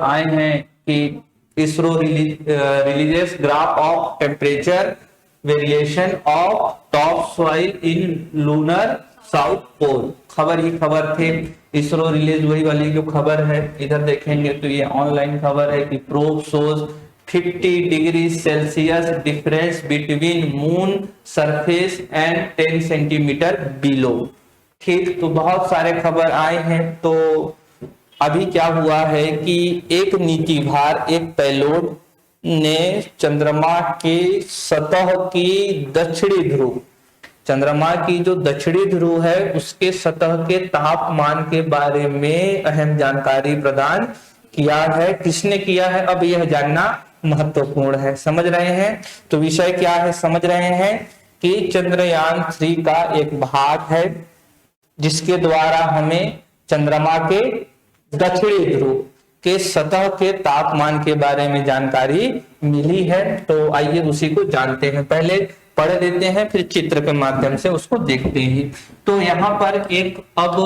आए हैं कि ISRO releases graph of temperature variation of top soil in lunar south pole. खबर ही खबर थे, इसरो रिलीज वही वाली जो खबर है, इधर देखेंगे तो ये ऑनलाइन खबर है कि probe shows 50 degree Celsius difference between moon surface and 10 centimetre below. ठीक, तो बहुत सारे खबर आए हैं। तो अभी क्या हुआ है कि एक नीति भार, एक पेलोड ने चंद्रमा के सतह की दक्षिणी ध्रुव, चंद्रमा की जो दक्षिणी ध्रुव है उसके सतह के तापमान के बारे में अहम जानकारी प्रदान किया है। किसने किया है, अब यह जानना महत्वपूर्ण है। समझ रहे हैं? तो विषय क्या है, समझ रहे हैं कि चंद्रयान 3 का एक भाग है जिसके द्वारा हमें चंद्रमा के दक्षिणी ध्रुव के सतह के तापमान के बारे में जानकारी मिली है। तो आइए उसी को जानते हैं। पहले पढ़ लेते हैं, फिर चित्र के माध्यम से उसको देखते हैं। तो यहाँ पर एक अब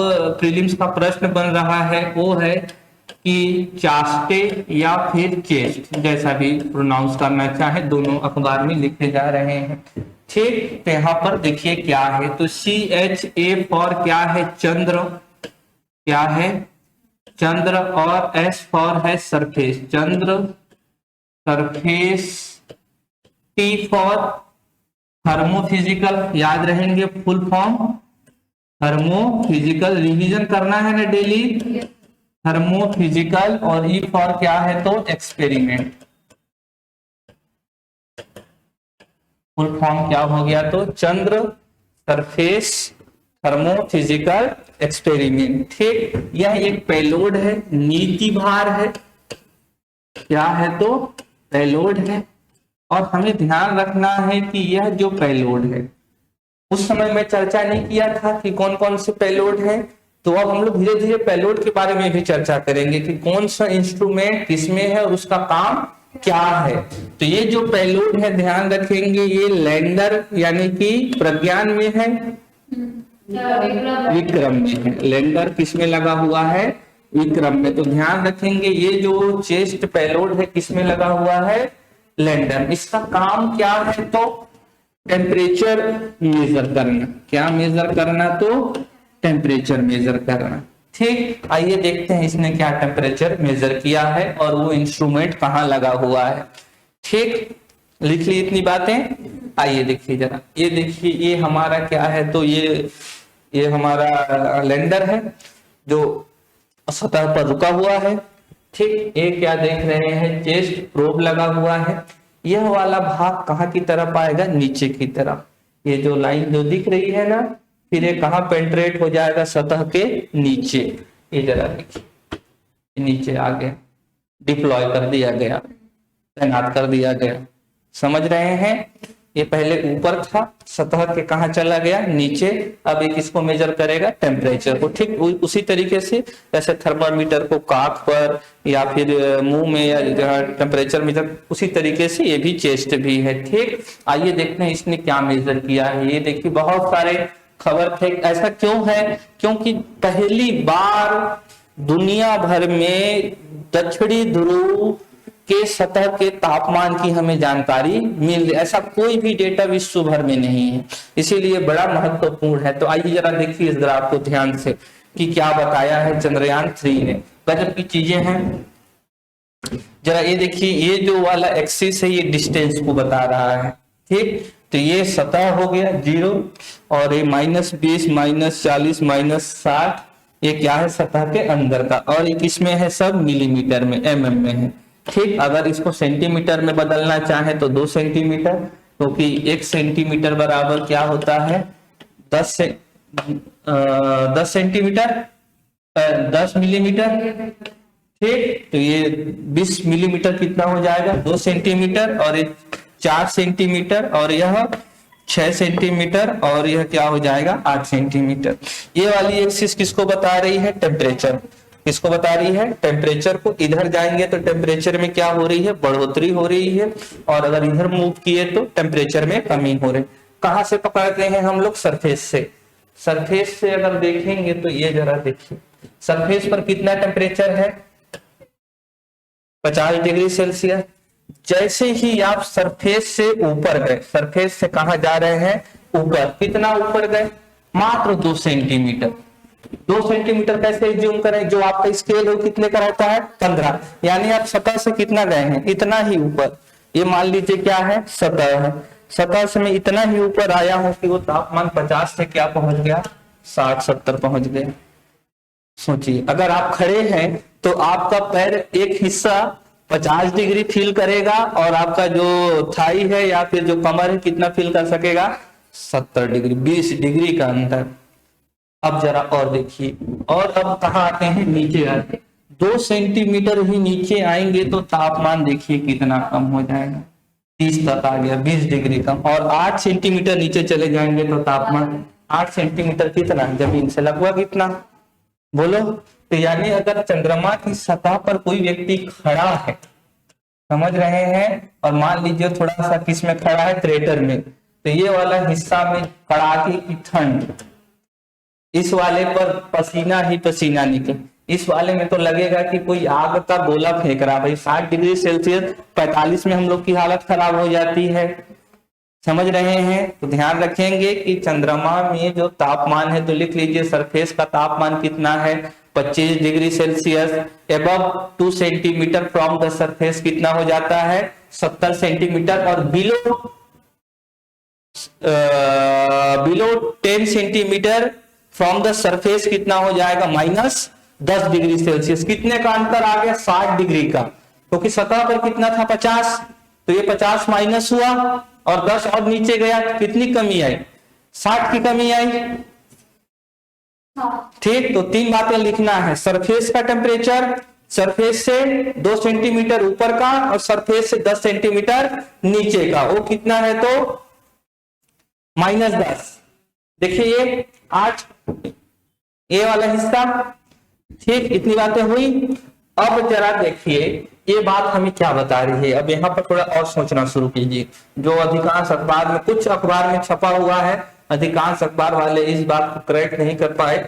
प्रीलिम्स का प्रश्न बन रहा है, वो है कि चास्टे या फिर चेस्ट, जैसा भी प्रोनाउंस करना चाहे, दोनों अखबार में लिखे जा रहे हैं। ठीक, तो यहाँ पर देखिए क्या है, तो CHA फॉर क्या है, चंद्र, क्या है चंद्र, और S फॉर है surface, Chandra surface, T for thermophysical, याद रहेंगे फुल फॉर्म थर्मोफिजिकल, रिवीजन करना है ना डेली, थर्मोफिजिकल, और E फॉर क्या है तो एक्सपेरिमेंट, फुल फॉर्म क्या हो गया तो चंद्र सरफेस थर्मोफिजिकल एक्सपेरिमेंट। ठीक, यह एक पेलोड है, नीति भार है, क्या है तो पेलोड है। और हमें ध्यान रखना है कि यह जो पेलोड है, उस समय में चर्चा नहीं किया था कि कौन कौन से पेलोड है, तो अब हम लोग धीरे धीरे पेलोड के बारे में भी चर्चा करेंगे कि कौन सा इंस्ट्रूमेंट किसमें है और उसका काम क्या है। तो ये जो पेलोड है, ध्यान रखेंगे, ये लैंडर यानी कि प्रज्ञान में है, विक्रम में है। लैंडर किसमें लगा हुआ है, विक्रम में। तो ध्यान रखेंगे ये जो चेस्ट पेलोड है किसमें लगा हुआ है, लैंडर। इसका काम क्या है तो टेम्परेचर मेजर करना, क्या मेजर करना तो टेम्परेचर मेजर करना। ठीक, आइए देखते हैं इसने क्या टेम्परेचर मेजर किया है और वो इंस्ट्रूमेंट कहाँ लगा हुआ है। ठीक, लिख ली इतनी बातें। आइए देखिए जरा, ये देखिए ये हमारा क्या है तो ये हमारा लैंडर है जो सतह पर रुका हुआ है। ठीक, ये क्या देख रहे हैं, चेस्ट प्रोब लगा हुआ है। यह वाला भाग कहाँ की तरफ आएगा, नीचे की तरफ। ये जो लाइन जो दिख रही है ना, फिर ये कहाँ पेंट्रेट हो जाएगा, सतह के नीचे। ये जरा देखिए, नीचे आ गया, डिप्लॉय कर दिया गया, तैनात कर दिया गया। समझ रहे हैं? ये पहले ऊपर था, सतह के कहा चला गया, नीचे। अब ये किसको मेजर करेगा, टेम्परेचर को। ठीक, उसी तरीके से जैसे थर्मामीटर को काख पर या फिर मुंह में या जहाँ टेम्परेचर मेजर, उसी तरीके से ये भी चेस्ट भी है। ठीक, आइए देखते हैं इसने क्या मेजर किया है। ये देखिए बहुत सारे खबर थे। ऐसा क्यों है, क्योंकि पहली बार दुनिया भर में दक्षिणी ध्रुव के सतह के तापमान की हमें जानकारी मिल, ऐसा कोई भी डेटा विश्व भर में नहीं है, इसीलिए बड़ा महत्वपूर्ण है। तो आइए जरा देखिए इस ग्राफ को ध्यान से कि क्या बताया है चंद्रयान 3 ने। गजब की चीजें हैं। जरा ये देखिए, ये जो वाला एक्सिस है ये डिस्टेंस को बता रहा है। ठीक, तो ये सतह हो गया 0 और ये -20 -40 -60, ये क्या है सतह के अंदर का, और ये किसमें है, सब मिलीमीटर में, mm में है। ठीक, अगर इसको सेंटीमीटर में बदलना चाहे तो 2 सेंटीमीटर, क्योंकि 1 सेंटीमीटर बराबर क्या होता है 10 सेंटीमीटर, 10 मिलीमीटर। ठीक, तो ये 20 मिलीमीटर कितना हो जाएगा, 2 सेंटीमीटर, और ये 4 सेंटीमीटर, और यह 6 सेंटीमीटर, और यह क्या हो जाएगा 8 सेंटीमीटर। ये वाली एक्सिस किसको बता रही है, टेम्परेचर। किसको बता रही है, टेम्परेचर को। इधर जाएंगे तो टेम्परेचर में क्या हो रही है, बढ़ोतरी हो रही है, और अगर इधर मूव किए तो टेम्परेचर में कमी हो रही। कहां से पकड़ते हैं हम लोग, सरफेस से। सरफेस से अगर देखेंगे तो ये जरा देखिए, सरफेस पर कितना टेम्परेचर है, 50 डिग्री सेल्सियस। जैसे ही आप सरफेस से ऊपर गए, सरफेस से कहां जा रहे हैं, ऊपर, कितना ऊपर गए, मात्र 2 सेंटीमीटर। 2 सेंटीमीटर कैसे ज्यूम करें, जो आपका स्केल हो कितने का रहता है, 15, यानी आप सतह से कितना गए हैं, इतना ही ऊपर। ये मान लीजिए क्या है, सतह है, सतह से मैं इतना ही ऊपर आया हूं कि वो तापमान 50 से क्या पहुंच गया, 60-70 पहुंच गया। सोचिए अगर आप खड़े हैं तो आपका पैर एक हिस्सा 50 डिग्री फील करेगा और आपका जो थाई है या फिर जो कमर है कितना फील कर सकेगा, 70 डिग्री, 20 डिग्री का अंतर। अब जरा और देखिए, और अब कहाँ आते हैं, नीचे आते हैं। 2 सेंटीमीटर ही नीचे आएंगे तो तापमान देखिए कितना कम हो जाएगा, 30 तक आ गया, 20 डिग्री कम। और 8 सेंटीमीटर नीचे चले जाएंगे तो तापमान 8 सेंटीमीटर कितना, जमीन से लगभग इतना, बोलो। तो यानी अगर चंद्रमा की सतह पर कोई व्यक्ति खड़ा है, समझ रहे हैं, और मान लीजिए थोड़ा सा किस में खड़ा है, क्रेटर में, तो ये वाला हिस्सा में कड़ाके की ठंड, इस वाले पर पसीना ही पसीना निकले, इस वाले में तो लगेगा कि कोई आग का गोला फेंक रहा। भाई 60 डिग्री सेल्सियस 45 में हम लोग की हालत खराब हो जाती है, समझ रहे हैं। तो ध्यान रखेंगे कि चंद्रमा में जो तापमान है, तो लिख लीजिए सरफेस का तापमान कितना है, 25 degree Celsius. Above 2 centimetre from the surface कितना हो जाता है, 70 सेंटीमीटर। और below 10 centimetre from the surface कितना हो जाएगा, -10 डिग्री सेल्सियस। कितने का अंतर आ गया, 60 डिग्री का, क्योंकि तो सतह पर कितना था, 50, तो ये 50 माइनस हुआ और 10 और नीचे गया, कितनी कमी आई, 60 की कमी आई। ठीक, तो 3 बातें लिखना है, सरफेस का टेम्परेचर, सरफेस से 2 सेंटीमीटर ऊपर का और सरफेस से 10 सेंटीमीटर नीचे का, वो कितना है, तो -10। देखिए ये 8, ये वाला हिस्सा, ठीक, इतनी बातें हुई। अब जरा देखिए ये बात हमें क्या बता रही है। अब यहाँ पर थोड़ा और सोचना शुरू कीजिए। जो अधिकांश अखबार में, कुछ अखबार में छपा हुआ है, अधिकांश अखबार वाले इस बात को करेक्ट नहीं कर पाए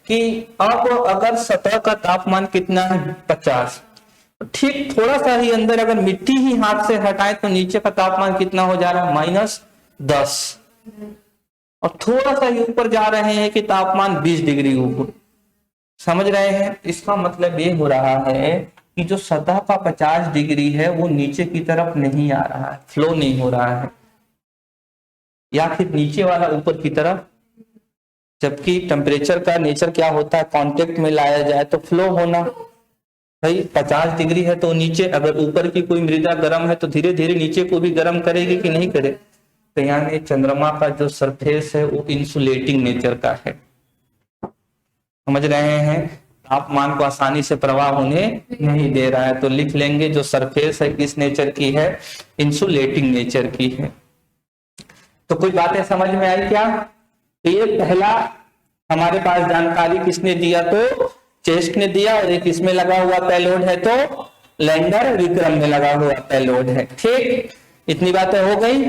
कि अब अगर सतह का तापमान कितना है, 50, ठीक थोड़ा सा ही अंदर अगर मिट्टी ही हाथ से हटाए तो नीचे का तापमान कितना हो जा रहा है, -10, और थोड़ा सा ही ऊपर जा रहे हैं कि तापमान 20 डिग्री ऊपर, समझ रहे हैं। इसका मतलब ये हो रहा है कि जो सतह का 50 डिग्री है वो नीचे की तरफ नहीं आ रहा है, फ्लो नहीं हो रहा है, या फिर नीचे वाला ऊपर की तरफ। जबकि टेम्परेचर का नेचर क्या होता है, कांटेक्ट में लाया जाए तो फ्लो होना। भाई 50 डिग्री है तो नीचे, अगर ऊपर की कोई मृदा गर्म है तो धीरे धीरे नीचे को भी गर्म करेगी कि नहीं करे। तो यानी चंद्रमा का जो सरफेस है वो इंसुलेटिंग नेचर का है, समझ रहे हैं, तापमान को आसानी से प्रवाह होने नहीं दे रहा है। तो लिख लेंगे जो सरफेस है किस नेचर की है, इंसुलेटिंग नेचर की है। तो कुछ बातें समझ में आई क्या। तो ये पहला हमारे पास जानकारी किसने दिया, तो चेस्ट ने दिया, और एक इसमें लगा हुआ पेलोड है तो लैंडर विक्रम में लगा हुआ पेलोड है। ठीक, इतनी बातें हो गई।